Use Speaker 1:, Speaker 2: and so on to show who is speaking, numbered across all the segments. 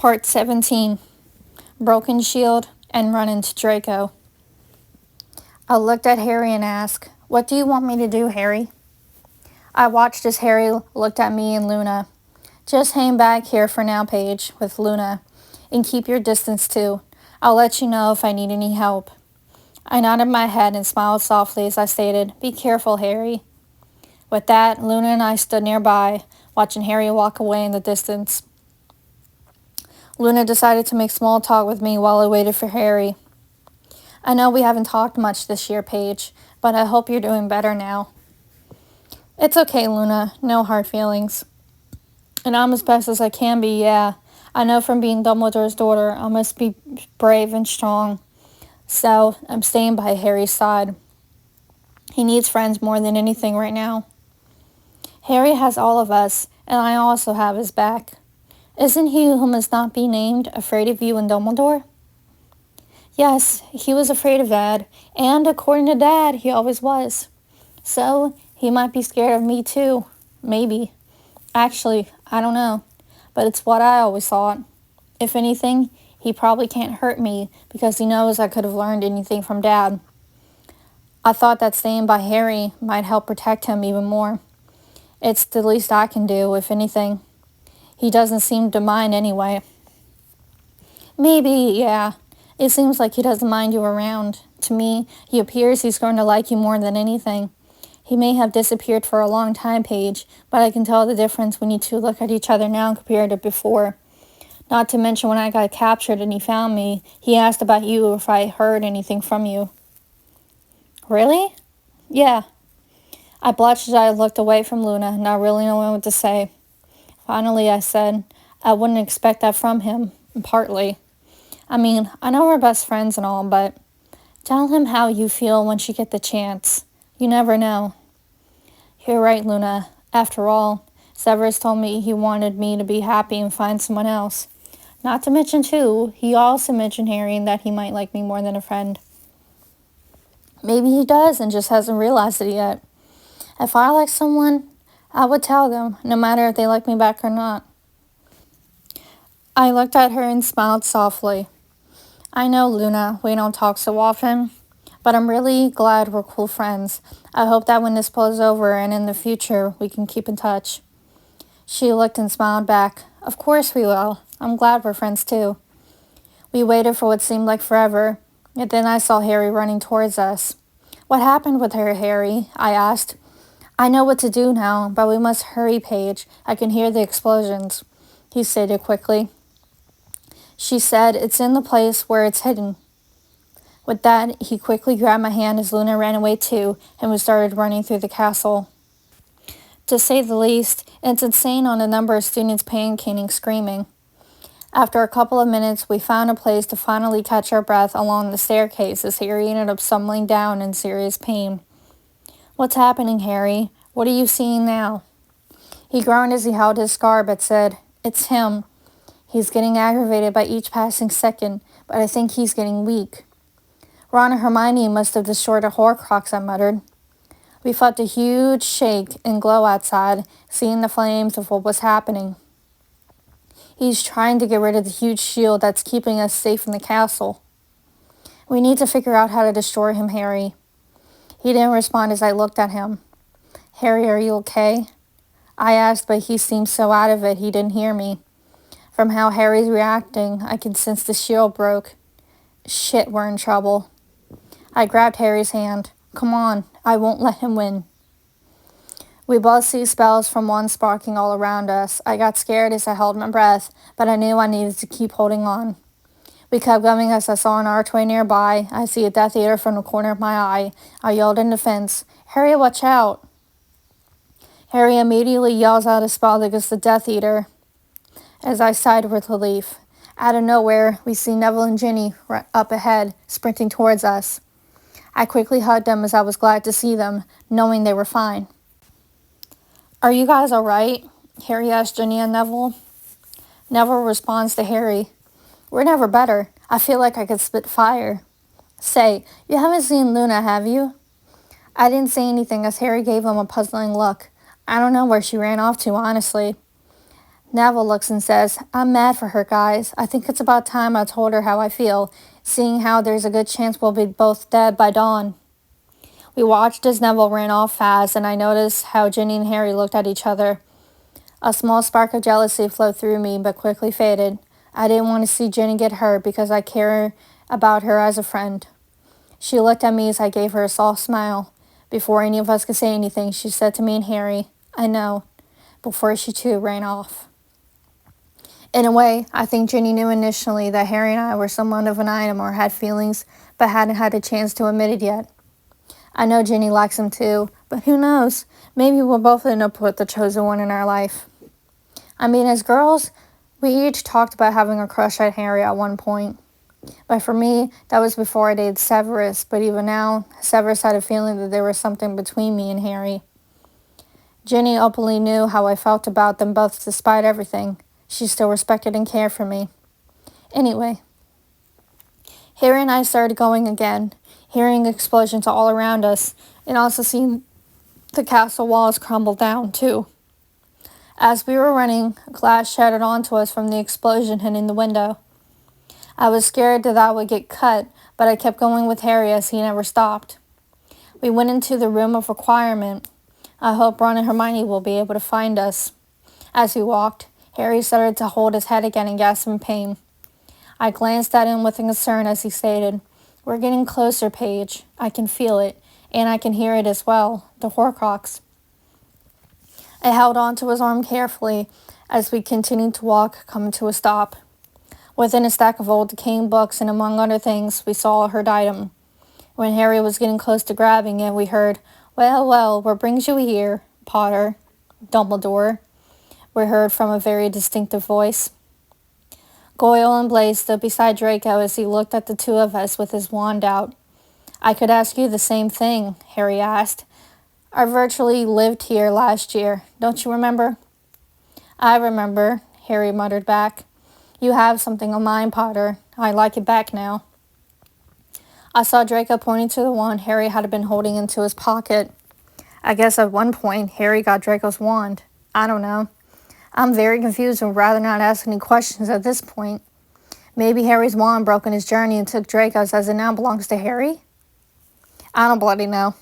Speaker 1: Part 17, Broken Shield and Run into Draco. I looked at Harry and asked, "What do you want me to do, Harry?" I watched as Harry looked at me and Luna. "Just hang back here for now, Paige, with Luna, and keep your distance too. I'll let you know if I need any help." I nodded my head and smiled softly as I stated, "Be careful, Harry." With that, Luna and I stood nearby, watching Harry walk away in the distance. Luna decided to make small talk with me while I waited for Harry. "I know we haven't talked much this year, Paige, but I hope you're doing better now." "It's okay, Luna. No hard feelings." "And I'm as best as I can be, yeah. I know from being Dumbledore's daughter, I must be brave and strong. So, I'm staying by Harry's side. He needs friends more than anything right now. Harry has all of us, and I also have his back. Isn't he who must not be named afraid of you and Dumbledore?" "Yes, he was afraid of Dad, and according to Dad, he always was. So, he might be scared of me too. Maybe. Actually, I don't know. But it's what I always thought. If anything, he probably can't hurt me because he knows I could have learned anything from Dad. I thought that staying by Harry might help protect him even more. It's the least I can do, if anything. He doesn't seem to mind anyway." "Maybe, yeah. It seems like he doesn't mind you around. To me, he appears he's going to like you more than anything. He may have disappeared for a long time, Paige, but I can tell the difference when you two look at each other now compared to before. Not to mention when I got captured and he found me, he asked about you if I heard anything from you." "Really?" "Yeah." I blushed as I looked away from Luna, not really knowing what to say. Finally, I said, "I wouldn't expect that from him, partly. I mean, I know we're best friends and all, but tell him how you feel once you get the chance. You never know." "You're right, Luna. After all, Severus told me he wanted me to be happy and find someone else. Not to mention, too, he also mentioned Harry and that he might like me more than a friend. Maybe he does and just hasn't realized it yet. If I like someone, I would tell them, no matter if they like me back or not." I looked at her and smiled softly. "I know, Luna, we don't talk so often, but I'm really glad we're cool friends. I hope that when this blows over and in the future, we can keep in touch." She looked and smiled back. "Of course we will. I'm glad we're friends too." We waited for what seemed like forever, and then I saw Harry running towards us. "What happened with her, Harry?" I asked. "I know what to do now, but we must hurry, Paige. I can hear the explosions," he stated quickly. She said, "It's in the place where it's hidden." With that, he quickly grabbed my hand as Luna ran away too, and we started running through the castle. To say the least, it's insane on the number of students panicking and screaming. After a couple of minutes, we found a place to finally catch our breath along the staircase as Harry ended up stumbling down in serious pain. "What's happening, Harry? What are you seeing now?" He groaned as he held his scar, but said, "It's him. He's getting aggravated by each passing second, but I think he's getting weak." "Ron and Hermione must have destroyed a Horcrux," I muttered. We felt a huge shake and glow outside, seeing the flames of what was happening. "He's trying to get rid of the huge shield that's keeping us safe in the castle. We need to figure out how to destroy him, Harry." He didn't respond as I looked at him. "Harry, are you okay?" I asked, but he seemed so out of it he didn't hear me. From how Harry's reacting, I could sense the shield broke. Shit, we're in trouble. I grabbed Harry's hand. "Come on, I won't let him win." We both see spells from one sparking all around us. I got scared as I held my breath, but I knew I needed to keep holding on. We kept going as I saw an archway nearby. I see a Death Eater from the corner of my eye. I yelled in defense, "Harry, watch out!" Harry immediately yells out a spell against the Death Eater. As I sighed with relief, out of nowhere, we see Neville and Ginny up ahead, sprinting towards us. I quickly hugged them as I was glad to see them, knowing they were fine. "Are you guys all right?" Harry asked Ginny and Neville. Neville responds to Harry, "We're never better. I feel like I could spit fire." "Say, you haven't seen Luna, have you?" I didn't say anything as Harry gave him a puzzling look. I don't know where she ran off to, honestly. Neville looks and says, I'm mad for her, guys. I think it's about time I told her how I feel, seeing how there's a good chance we'll be both dead by dawn. We watched as Neville ran off fast, and I noticed how Ginny and Harry looked at each other. A small spark of jealousy flowed through me, but quickly faded. I didn't want to see Ginny get hurt because I care about her as a friend. She looked at me as I gave her a soft smile. Before any of us could say anything, she said to me and Harry, I know, before she too ran off. In a way, I think Ginny knew initially that Harry and I were somewhat of an item or had feelings, but hadn't had a chance to admit it yet. I know Ginny likes him too, but who knows? Maybe we'll both end up with the chosen one in our life. I mean, as girls, we each talked about having a crush on Harry at one point. But for me, that was before I dated Severus, but even now, Severus had a feeling that there was something between me and Harry. Ginny openly knew how I felt about them both despite everything. She still respected and cared for me. Anyway, Harry and I started going again, hearing explosions all around us, and also seeing the castle walls crumble down, too. As we were running, glass shattered onto us from the explosion hitting the window. I was scared that I would get cut, but I kept going with Harry as he never stopped. We went into the room of requirement. I hope Ron and Hermione will be able to find us. As we walked, Harry started to hold his head again and gasp in pain. I glanced at him with concern as he stated, We're getting closer, Paige. I can feel it, and I can hear it as well, the Horcrux. I held on to his arm carefully as we continued to walk, coming to a stop. Within a stack of old decaying books and among other things, we saw a hurt item. When Harry was getting close to grabbing it, we heard, Well, well, what brings you here, Potter? Dumbledore, we heard from a very distinctive voice. Goyle and Blaise stood beside Draco as he looked at the two of us with his wand out. I could ask you the same thing, Harry asked. I virtually lived here last year, don't you remember? I remember, Harry muttered back. You have something on mine, Potter. I like it back now. I saw Draco pointing to the wand Harry had been holding into his pocket. I guess at one point, Harry got Draco's wand. I don't know. I'm very confused and would rather not ask any questions at this point. Maybe Harry's wand broke in his journey and took Draco's as it now belongs to Harry? I don't bloody know.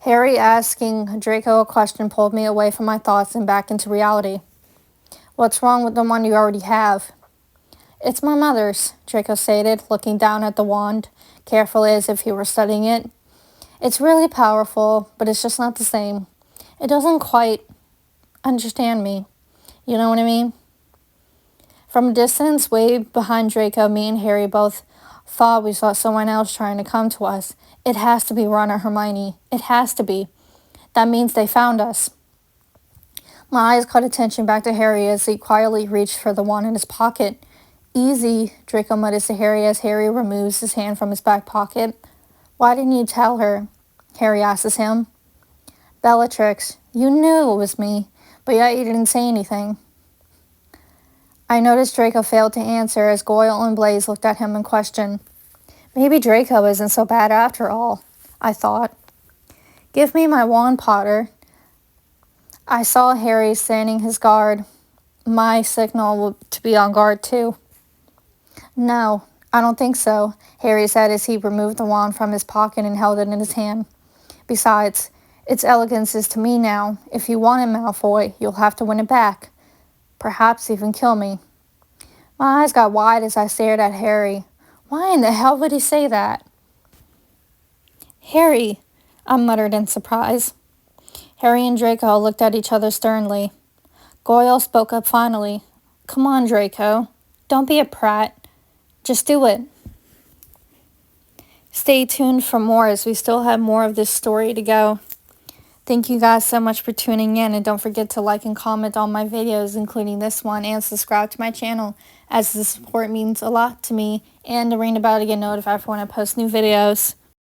Speaker 1: Harry asking Draco a question pulled me away from my thoughts and back into reality. What's wrong with the one you already have? It's my mother's, Draco stated, looking down at the wand, carefully as if he were studying it. It's really powerful, but it's just not the same. It doesn't quite understand me. You know what I mean? From a distance, way behind Draco, me and Harry both thought we saw someone else trying to come to us. It has to be Ron or Hermione. It has to be. That means they found us. My eyes caught attention back to Harry as he quietly reached for the wand in his pocket. Easy, Draco mutters to Harry as Harry removes his hand from his back pocket. Why didn't you tell her? Harry asks him. Bellatrix, you knew it was me, but yet you didn't say anything. I noticed Draco failed to answer as Goyle and Blaise looked at him in question. Maybe Draco isn't so bad after all, I thought. Give me my wand, Potter. I saw Harry standing his guard. My signal to be on guard too. No, I don't think so, Harry said as he removed the wand from his pocket and held it in his hand. Besides, its elegance is to me now. If you want it, Malfoy, you'll have to win it back. Perhaps even kill me. My eyes got wide as I stared at Harry. Why in the hell would he say that? Harry, I muttered in surprise. Harry and Draco looked at each other sternly. Goyle spoke up finally. Come on, Draco. Don't be a prat. Just do it. Stay tuned for more as we still have more of this story to go. Thank you guys so much for tuning in, and don't forget to like and comment on my videos, including this one, and subscribe to my channel, as the support means a lot to me, and to ring the bell to get notified for when I post new videos.